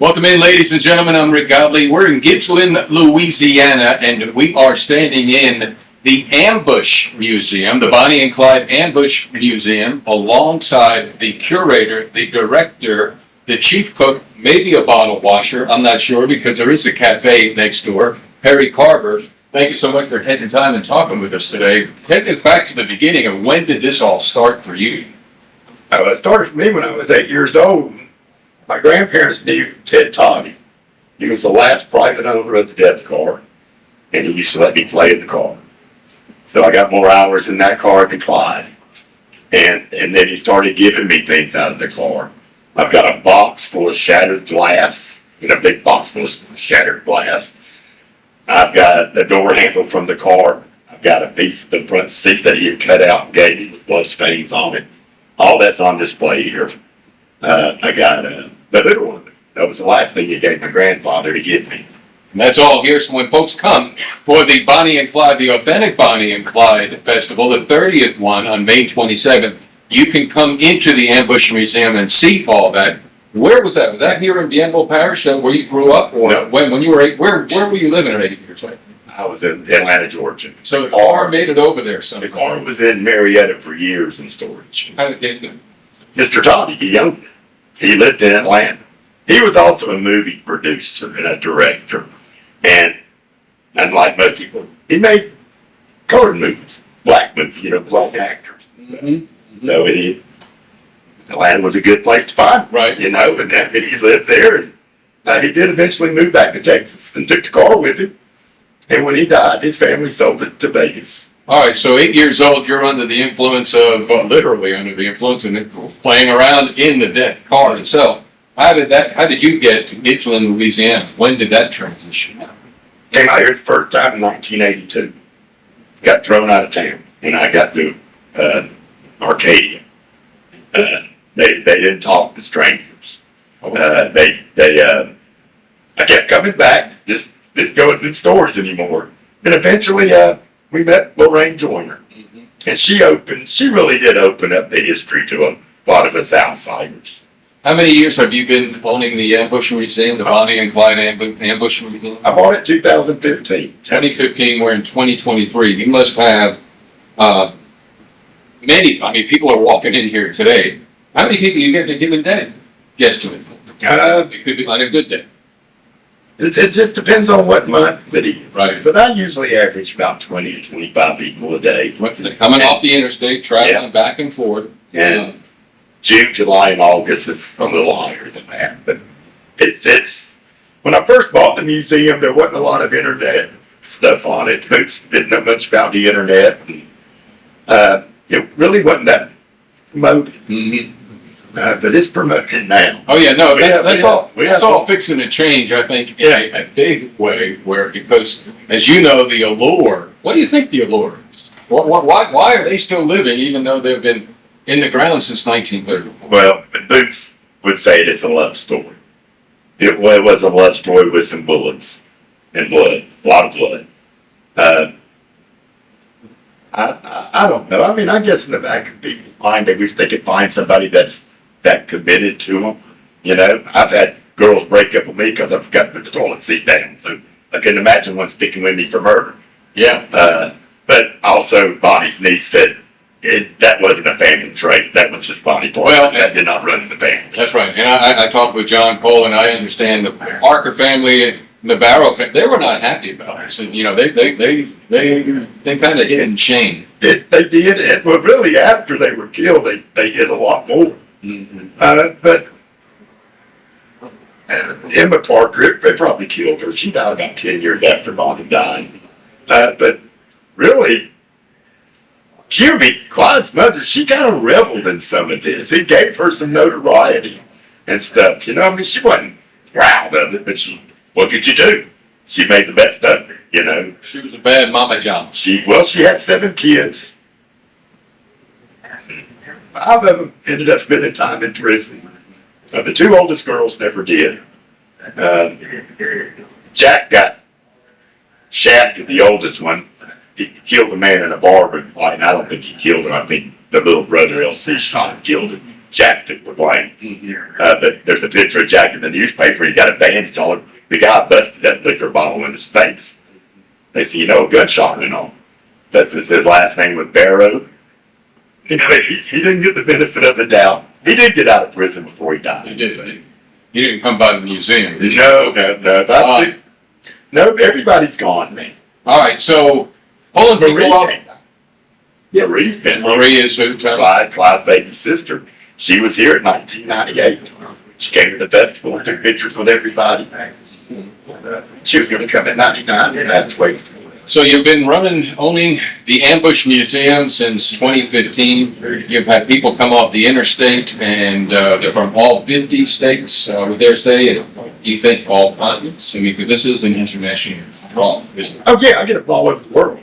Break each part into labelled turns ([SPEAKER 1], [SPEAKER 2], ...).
[SPEAKER 1] Welcome in, ladies and gentlemen. I'm Rick Godley. We're in Gibsland, Louisiana, and we are standing in the Ambush Museum, the Bonnie and Clyde Ambush Museum, alongside the curator, the director, the chief cook, maybe a bottle washer. I'm not sure because there is a cafe next door, Harry Carver. Thank you so much for taking time and talking with us today. Take us back to the beginning of when did this all start for you?
[SPEAKER 2] It started for me when I was 8 years old. My grandparents knew Ted Toddy. He was the last private owner of the death car, and he used to let me play in the car. So I got more hours in that car than Clyde. And then he started giving me things out of the car. I've got a box full of shattered glass, a big box full of shattered glass. I've got the door handle from the car. I've got a piece of the front seat that he had cut out and gave me with blood stains on it. All that's on display here. I got the hood ornament. That was the last thing he gave my grandfather to give me.
[SPEAKER 1] And that's all here. So when folks come for the Bonnie and Clyde, the authentic Bonnie and Clyde Festival, the 30th one on May 27th, you can come into the Ambush Museum and see all that. Where was that? Was that here in Bienville Parish, where you grew up? Or
[SPEAKER 2] No.
[SPEAKER 1] when you were 8? Where were you living at 8 years old?
[SPEAKER 2] I was in Atlanta, Georgia.
[SPEAKER 1] So the car made it over there
[SPEAKER 2] The
[SPEAKER 1] sometime.
[SPEAKER 2] car was in Marietta for years in storage.
[SPEAKER 1] How did it get
[SPEAKER 2] Mr. Toddy, he owned it. He lived in Atlanta. He was also a movie producer and a director. And unlike most people, he made colored movies, black movies, black actors. So Atlanta was a good place to find him,
[SPEAKER 1] Right.
[SPEAKER 2] and he lived there. And he did eventually move back to Texas and took the car with him. And when he died, his family sold it to Vegas.
[SPEAKER 1] All right, so 8 years old, you're under the influence of, literally under the influence, and playing around in the death car itself. How did you get to Gibsland, Louisiana? When did that transition happen?
[SPEAKER 2] Came out here the first time in 1982. Got thrown out of town, and I got to Arcadia. They didn't talk to strangers. I kept coming back, just didn't go into stores anymore. And eventually, we met Lorraine Joyner, and she really did open up the history to a lot of us outsiders.
[SPEAKER 1] How many years have you been owning the Ambush Museum, the Bonnie and Clyde Ambush Museum?
[SPEAKER 2] I bought it 2015.
[SPEAKER 1] 2015, we're in 2023. You must have people are walking in here today. How many people you get in a given day? Guesstimate. It could be like a good day.
[SPEAKER 2] It just depends on what month it is.
[SPEAKER 1] Right.
[SPEAKER 2] But I usually average about 20 to 25 people a day.
[SPEAKER 1] Coming off the interstate, traveling back and forth.
[SPEAKER 2] And June, July, and August is a little higher than that. But it's when I first bought the museum, there wasn't a lot of internet stuff on it. Folks didn't know much about the internet. It really wasn't that promoted. But it's promoted now.
[SPEAKER 1] Oh yeah, no, that's all fixing to change, I think, in a big way. Because as you know, the allure. What do you think the allure is? Why are they still living even though they've been in the ground since 1930?
[SPEAKER 2] Well, Boots would say it's a love story. It was a love story with some bullets and blood, a lot of blood. I don't know. I mean, I guess in the back of people's mind, they wish they could find somebody that's that committed to them. I've had girls break up with me because I forgot to put the toilet seat down. So I couldn't imagine one sticking with me for murder.
[SPEAKER 1] Yeah.
[SPEAKER 2] But also, Bonnie's niece said that wasn't a family trait. That was just Bonnie Parker.
[SPEAKER 1] Well,
[SPEAKER 2] that did not run in the family.
[SPEAKER 1] That's right. And I talked with John Cole, and I understand the Parker family and the Barrow family, they were not happy about this. And, they kind of hid in shame.
[SPEAKER 2] They did it. Well, really, after they were killed, they did a lot more. But Emma Parker, they probably killed her. She died about 10 years after Bonnie died. But really, Cuby, Clyde's mother, she kind of reveled in some of this. It gave her some notoriety and stuff. She wasn't proud of it, but what could you do? She made the best of it,
[SPEAKER 1] She was a bad mama John.
[SPEAKER 2] She had 7 kids. 5 of them ended up spending time in prison. The 2 oldest girls never did. Jack got shafted, the oldest one. He killed a man in a bar, but I don't think he killed him. I think the little brother LC shot and killed him. Jack took the blame. But there's a picture of Jack in the newspaper. He got a bandage on him. The guy busted that liquor bottle in his face. They see, a gunshot went on. That's his last name was Barrow. He didn't get the benefit of the doubt. He did get out of prison before he died.
[SPEAKER 1] He did. He didn't come by the museum.
[SPEAKER 2] No, everybody's gone, man.
[SPEAKER 1] All right, so pulling people off.
[SPEAKER 2] Marie's been
[SPEAKER 1] Marie is who?
[SPEAKER 2] Clyde's baby sister. She was here in 1998. She came to the festival and took pictures with everybody. She was going to come in 99 and passed away before.
[SPEAKER 1] So you've been owning the Ambush Museum since 2015. You've had people come off the interstate, and they're from all 50 states, I would dare say, and you think all continents. I mean, this is an international draw, isn't it?
[SPEAKER 2] Oh, yeah, I get it from all over the world.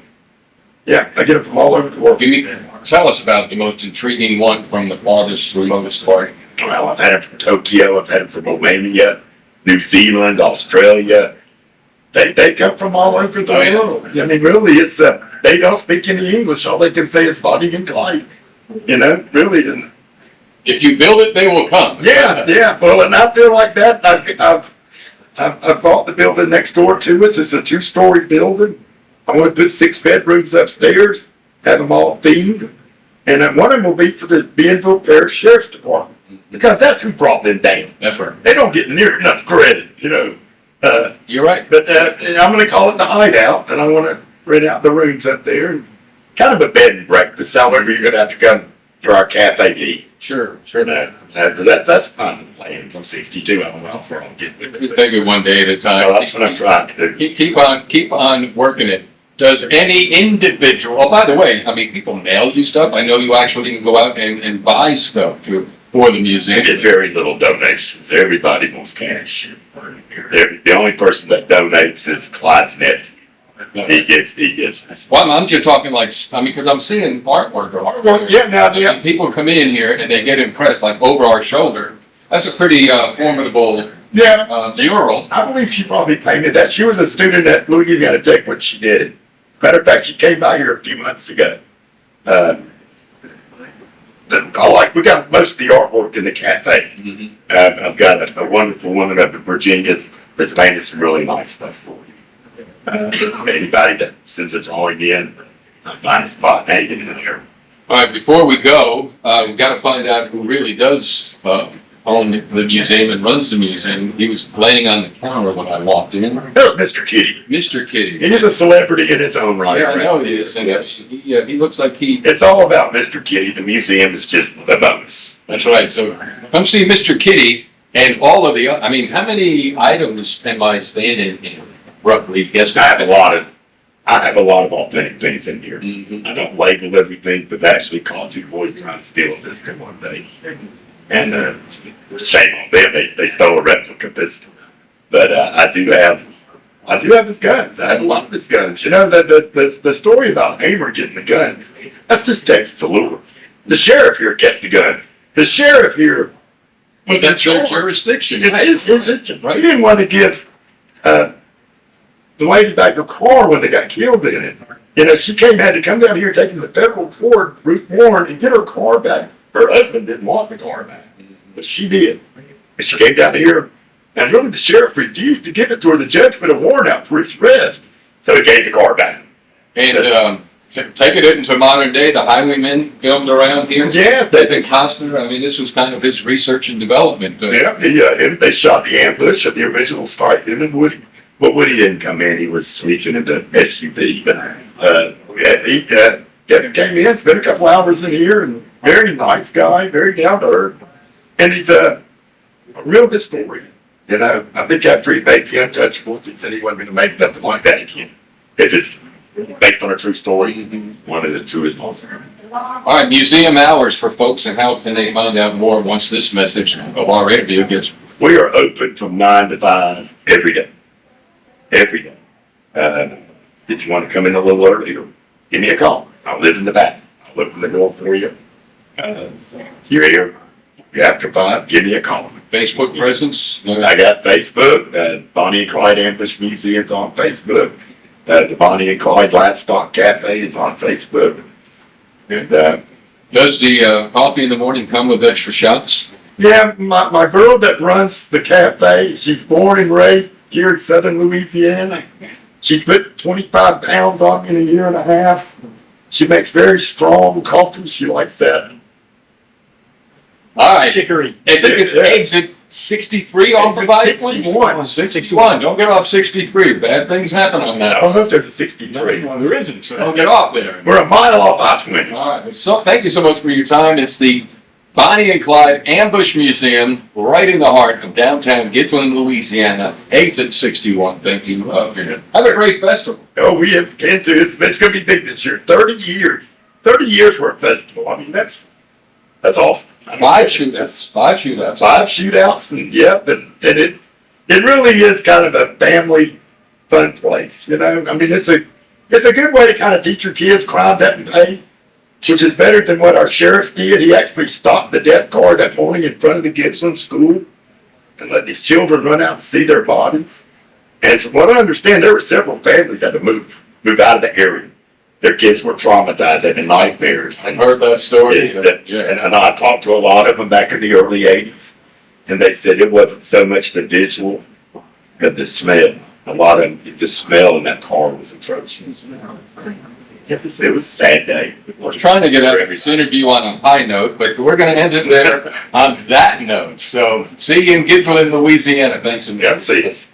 [SPEAKER 2] Yeah, I get it from all over the world.
[SPEAKER 1] Can you tell us about the most intriguing one from the farthest, remotest part?
[SPEAKER 2] Well, I've had it from Tokyo, I've had it from Romania, New Zealand, Australia. They come from all over the world. I mean, really, it's they don't speak any English. All they can say is Bonnie and Clyde. Really. And
[SPEAKER 1] if you build it, they will come.
[SPEAKER 2] Yeah. Well, and I feel like that. I've bought the building next door to us. It's a 2-story building. I want to put 6 bedrooms upstairs, have them all themed, and then one of them will be for the Bienville Parish Sheriff's Department, because that's who brought them down.
[SPEAKER 1] That's right.
[SPEAKER 2] They don't get near enough credit,
[SPEAKER 1] You're right.
[SPEAKER 2] But I'm going to call it the Hideout, and I want to rent out the rooms up there, and kind of a bed and breakfast. However, you're going to have to come to our cafe to eat.
[SPEAKER 1] Sure.
[SPEAKER 2] That's fun. I'm 62. I don't know how far I'll get with it.
[SPEAKER 1] Take it one day at a time.
[SPEAKER 2] Well, that's what I'm trying to do.
[SPEAKER 1] Keep on working it. Does any individual? Oh, by the way, I mean, people mail you stuff. I know you actually can go out and buy stuff for the museum.
[SPEAKER 2] I get very little donations. Everybody wants cash. The only person that donates is Clyde's nephew. He gives.
[SPEAKER 1] Well, I'm just talking because I'm seeing artwork.
[SPEAKER 2] Yeah.
[SPEAKER 1] People come in here and they get impressed, like over our shoulder. That's a pretty formidable mural.
[SPEAKER 2] I believe she probably painted that. She was a student at Louisiana Tech when she did it. Matter of fact, she came by here a few months ago. We got most of the artwork in the cafe.
[SPEAKER 1] Mm-hmm.
[SPEAKER 2] I've got a wonderful woman up in Virginia that's painted some really nice stuff for you. Anybody that sends a drawing in, I find a spot hanging in there.
[SPEAKER 1] All right, before we go, we've got to find out who really does own the museum and runs the museum. He was laying on the counter when I walked in.
[SPEAKER 2] That was Mr. Kitty.
[SPEAKER 1] Mr. Kitty.
[SPEAKER 2] He's a celebrity in his own right.
[SPEAKER 1] Yeah, I know he is. And he looks like he...
[SPEAKER 2] It's all about Mr. Kitty. The museum is just the bonus.
[SPEAKER 1] That's right. So come see Mr. Kitty and all of the... I mean, how many items am I standing in, roughly? Yes,
[SPEAKER 2] I have a lot of authentic things in here. Mm-hmm. I don't label everything, but I actually caught 2 boys trying to steal a pistol one day. And shame on them, they stole a replica pistol. But I do have his guns. I have a lot of his guns. The story about Hamer getting the guns, that's just Texas allure. The sheriff here kept the guns. The sheriff here was in
[SPEAKER 1] their jurisdiction.
[SPEAKER 2] He didn't want to give the lady back her car when they got killed in it. She had to come down here taking the federal court, Ruth Warren, and get her car back. Her husband didn't want the car back, but she did. And she came down here, and really the sheriff refused to give it to her. The judge put a warrant out for his arrest, so he gave the car back.
[SPEAKER 1] And taking it into modern day, the highwaymen filmed around here.
[SPEAKER 2] Yeah.
[SPEAKER 1] David Costner, I mean, this was kind of his research and development.
[SPEAKER 2] They shot the ambush of the original start. And Woody, but Woody didn't come in. He was sleeping in the SUV. But he came in, spent a couple hours in here, and very nice guy, very down to earth. And he's a real historian. I think after he made The Untouchables, he said he wasn't going to make nothing like that again. If it's based on a true story, one of the truest ones.
[SPEAKER 1] All right, museum hours for folks, and how can they find out more once this message of our interview gets...
[SPEAKER 2] We are open from 9 to 5 every day. Every day. If you want to come in a little earlier, give me a call. I'll live in the back. I'll open the door for you. You're here. You're after 5, give me a call.
[SPEAKER 1] Facebook presence?
[SPEAKER 2] I got Facebook. Bonnie and Clyde Ambush Museum's on Facebook. The Bonnie and Clyde Last Stock Cafe is on Facebook. And
[SPEAKER 1] Does the coffee in the morning come with extra shots?
[SPEAKER 2] Yeah, my girl that runs the cafe, she's born and raised here in southern Louisiana. She's put 25 pounds on me in a year and a half. She makes very strong coffee. She likes that.
[SPEAKER 1] All right.
[SPEAKER 3] Chicory.
[SPEAKER 1] I think it's
[SPEAKER 2] Yeah.
[SPEAKER 1] exit 63 off of I-20.
[SPEAKER 2] 61.
[SPEAKER 1] 61. Don't get off 63. Bad things happen on
[SPEAKER 2] I
[SPEAKER 1] that.
[SPEAKER 2] don't know if there's a 63.
[SPEAKER 1] Well, there isn't, so don't get off there.
[SPEAKER 2] We're a mile off I-20.
[SPEAKER 1] All right. So thank you so much for your time. It's the Bonnie and Clyde Ambush Museum, right in the heart of downtown Gibsland, Louisiana. Exit 61. Thank you. Have a great festival.
[SPEAKER 2] Oh, we have been to this. It's going to be big this year. 30 years. 30 years for a festival. I mean, that's awesome. I mean,
[SPEAKER 1] Five
[SPEAKER 2] that's-
[SPEAKER 1] shootouts. Five shootouts.
[SPEAKER 2] 5 shootouts, and yep, and it really is kind of a family fun place, you know. I mean, it's a good way to kind of teach your kids crime doesn't pay, which is better than what our sheriff did. He actually stopped the death car that morning in front of the Gibson school and let these children run out and see their bodies. And from what I understand, there were several families that had to move out of the area. Their kids were traumatized, having nightmares.
[SPEAKER 1] I've heard that story. Yeah.
[SPEAKER 2] And I talked to a lot of them back in the early 80s, and they said it wasn't so much the visual, but the smell. A lot of them, the smell in that car was atrocious. It was a sad day.
[SPEAKER 1] I was trying to get out of this interview on a high note, but we're going to end it there on that note. So see you in Gibsland, Louisiana. Thanks a
[SPEAKER 2] Yeah,
[SPEAKER 1] million.
[SPEAKER 2] see us.